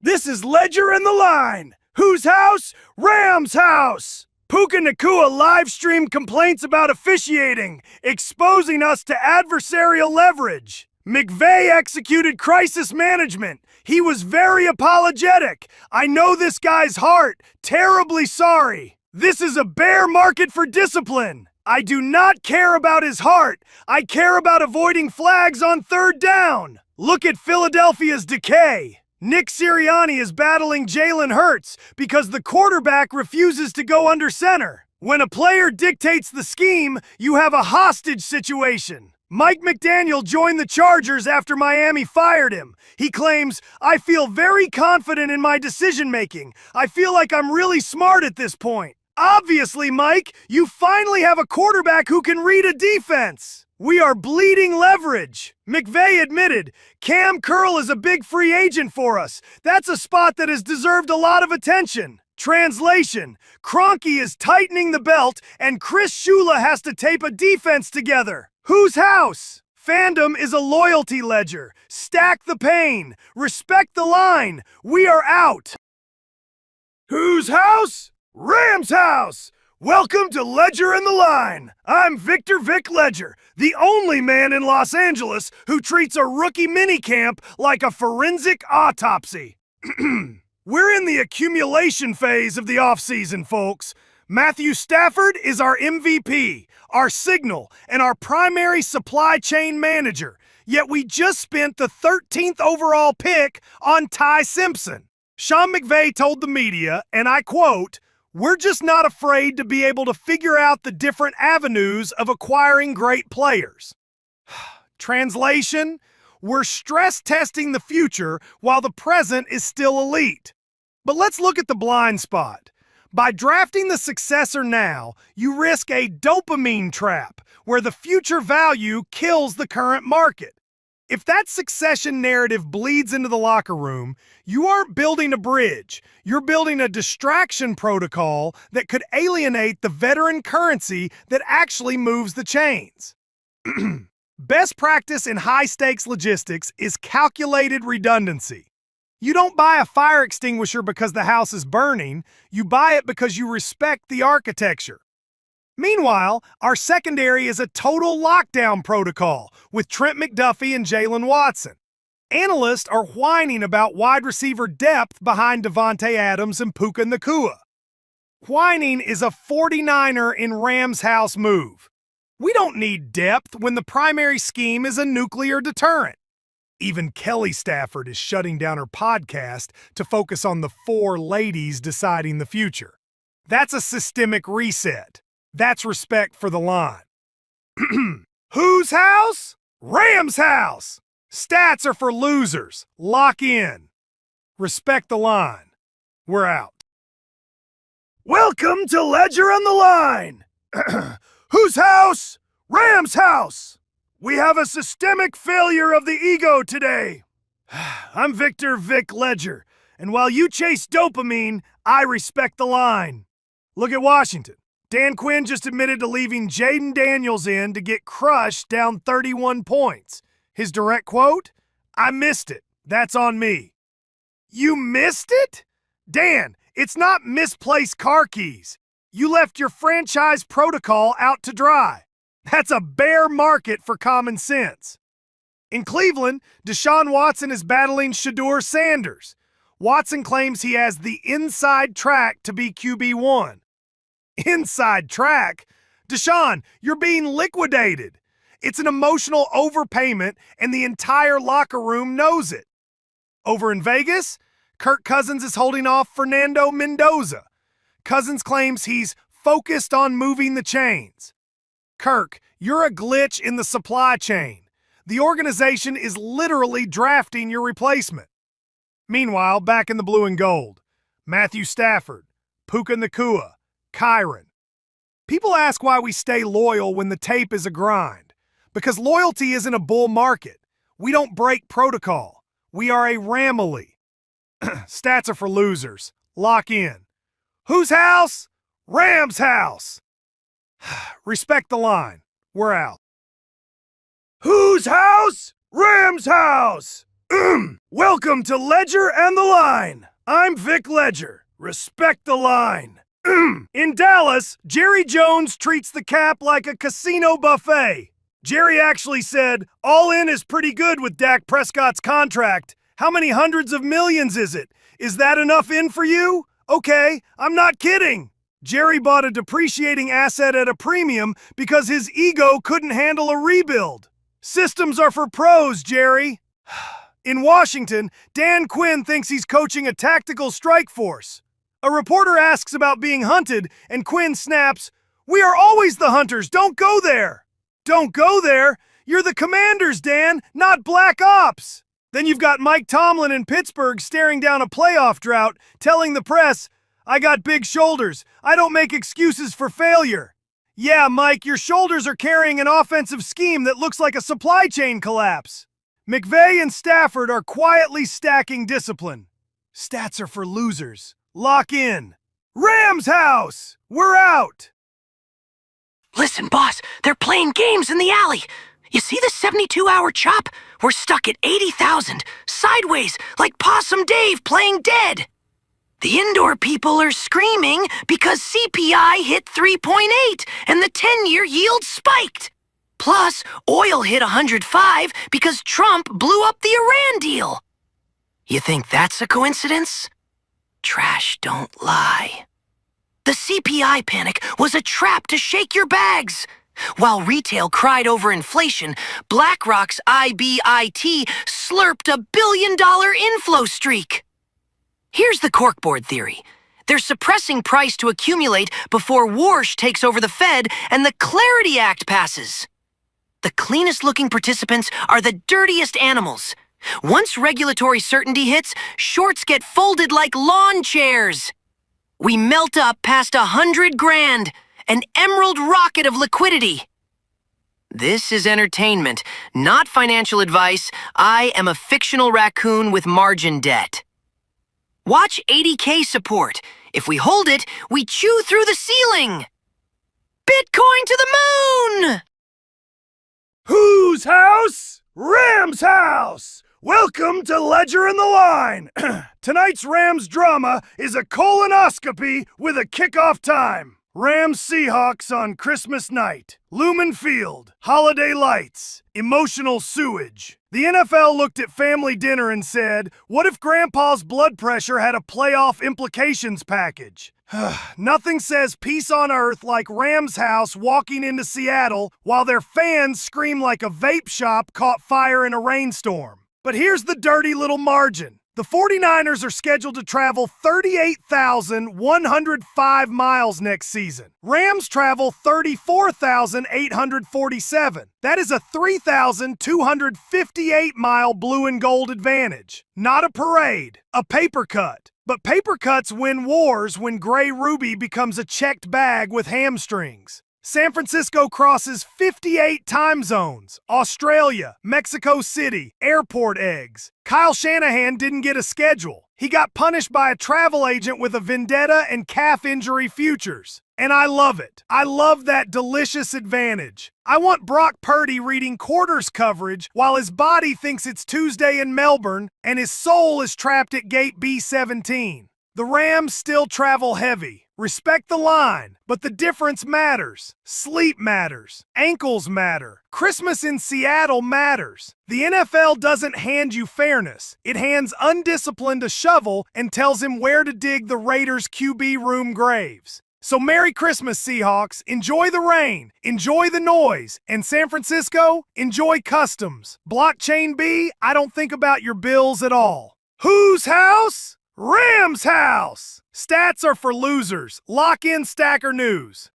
This is Ledger and the Line. Whose house? Rams' house. Puka Nakua live-streamed complaints about officiating, exposing us to adversarial leverage. McVay executed crisis management. He was very apologetic. I know this guy's heart. Terribly sorry. This is a bear market for discipline. I do not care about his heart. I care about avoiding flags on third down. Look at Philadelphia's decay. Nick Sirianni is battling Jalen Hurts because the quarterback refuses to go under center. When a player dictates the scheme, you have a hostage situation. Mike McDaniel joined the Chargers after Miami fired him. He claims, "I feel very confident in my decision-making. I feel like I'm really smart at this point." Obviously, Mike, you finally have a quarterback who can read a defense. We are bleeding leverage. McVay admitted, Cam Curl is a big free agent for us. That's a spot that has deserved a lot of attention. Translation, Kroenke is tightening the belt and Chris Shula has to tape a defense together. Whose house? Fandom is a loyalty ledger. Stack the pain. Respect the line. We are out. Whose house? Rams' house. Welcome to Ledger and the Line. I'm Victor Vic Ledger, the only man in Los Angeles who treats a rookie minicamp like a forensic autopsy. We're in the accumulation phase of the offseason, folks. Matthew Stafford is our MVP, our signal, and our primary supply chain manager. Yet we just spent the 13th overall pick on Ty Simpson. Sean McVay told the media, and I quote, "We're just not afraid to be able to figure out the different avenues of acquiring great players." Translation, we're stress testing the future while the present is still elite. But let's look at the blind spot. By drafting the successor now, you risk a dopamine trap where the future value kills the current market. If that succession narrative bleeds into the locker room, you aren't building a bridge. You're building a distraction protocol that could alienate the veteran currency that actually moves the chains. Best practice in high-stakes logistics is calculated redundancy. You don't buy a fire extinguisher because the house is burning. You buy it because you respect the architecture. Meanwhile, our secondary is a total lockdown protocol with Trent McDuffie and Jalen Watson. Analysts are whining about wide receiver depth behind Devontae Adams and Puka Nakua. Whining is a 49er in Rams' house move. We don't need depth when the primary scheme is a nuclear deterrent. Even Kelly Stafford is shutting down her podcast to focus on the 4 ladies deciding the future. That's a systemic reset. That's respect for the line. Whose house? Rams' house. Stats are for losers. Lock in. Respect the line. We're out. Welcome to Ledger on the Line. Whose house? Rams' house. We have a systemic failure of the ego today. I'm Victor Vic Ledger, and while you chase dopamine, I respect the line. Look at Washington. Dan Quinn just admitted to leaving Jaden Daniels in to get crushed down 31 points. His direct quote, "I missed it. That's on me." You missed it? Dan, it's not misplaced car keys. You left your franchise protocol out to dry. That's a bear market for common sense. In Cleveland, Deshaun Watson is battling Shedeur Sanders. Watson claims he has the inside track to be QB1. Inside track? Deshaun, you're being liquidated. It's an emotional overpayment, and the entire locker room knows it. Over in Vegas, Kirk Cousins is holding off Fernando Mendoza. Cousins claims he's focused on moving the chains. Kirk, you're a glitch in the supply chain. The organization is literally drafting your replacement. Meanwhile, back in the blue and gold, Matthew Stafford, Puka Nakua, Kyron. People ask why we stay loyal when the tape is a grind. Because loyalty isn't a bull market. We don't break protocol. We are a Ramily. Stats are for losers. Lock in. Whose house? Rams' house. Respect the line. We're out. Whose house? Rams' house. Welcome to Ledger and the Line. I'm Vic Ledger. Respect the line. In Dallas, Jerry Jones treats the cap like a casino buffet. Jerry actually said, "All in is pretty good with Dak Prescott's contract. How many hundreds of millions is it? Is that enough in for you? Okay, I'm not kidding." Jerry bought a depreciating asset at a premium because his ego couldn't handle a rebuild. Systems are for pros, Jerry. In Washington, Dan Quinn thinks he's coaching a tactical strike force. A reporter asks about being hunted, and Quinn snaps, "We are always the hunters, don't go there." "Don't go there? You're the Commanders, Dan, not Black Ops." Then you've got Mike Tomlin in Pittsburgh staring down a playoff drought, telling the press, "I got big shoulders. I don't make excuses for failure." Yeah, Mike, your shoulders are carrying an offensive scheme that looks like a supply chain collapse. McVay and Stafford are quietly stacking discipline. Stats are for losers. Lock in. Rams house! We're out! Listen, boss, they're playing games in the alley. You see the 72-hour chop? We're stuck at 80,000, sideways, like Possum Dave playing dead. The indoor people are screaming because CPI hit 3.8 and the 10-year yield spiked. Plus, oil hit 105 because Trump blew up the Iran deal. You think that's a coincidence? Trash don't lie. The CPI panic was a trap to shake your bags. While retail cried over inflation, BlackRock's IBIT slurped a billion-dollar inflow streak. Here's the corkboard theory. They're suppressing price to accumulate before Warsh takes over the Fed and the Clarity Act passes. The cleanest-looking participants are the dirtiest animals. Once regulatory certainty hits, shorts get folded like lawn chairs. We melt up past 100 grand, an emerald rocket of liquidity. This is entertainment, not financial advice. I am a fictional raccoon with margin debt. Watch 80K support. If we hold it, we chew through the ceiling. Bitcoin to the moon! Whose house? Rams house! Welcome to Ledger and the Line. Tonight's Rams drama is a colonoscopy with a kickoff time. Rams Seahawks on Christmas night. Lumen Field. Holiday lights. Emotional sewage. The NFL looked at family dinner and said, what if Grandpa's blood pressure had a playoff implications package? Nothing says peace on earth like Rams house walking into Seattle while their fans scream like a vape shop caught fire in a rainstorm. But here's the dirty little margin. The 49ers are scheduled to travel 38,105 miles next season. Rams travel 34,847. That is a 3,258-mile blue and gold advantage. Not a parade, a paper cut. But paper cuts win wars when Gray Ruby becomes a checked bag with hamstrings. San Francisco crosses 58 time zones. Australia, Mexico City, airport eggs. Kyle Shanahan didn't get a schedule. He got punished by a travel agent with a vendetta and calf injury futures. And I love it. I love that delicious advantage. I want Brock Purdy reading quarters coverage while his body thinks it's Tuesday in Melbourne and his soul is trapped at gate B17. The Rams still travel heavy. Respect the line, but the difference matters. Sleep matters. Ankles matter. Christmas in Seattle matters. The NFL doesn't hand you fairness. It hands undisciplined a shovel and tells him where to dig the Raiders' QB room graves. So Merry Christmas, Seahawks. Enjoy the rain. Enjoy the noise. And San Francisco, enjoy customs. Blockchain B, I don't think about your bills at all. Whose house? Rams house! Stats are for losers. Lock in Stacker News.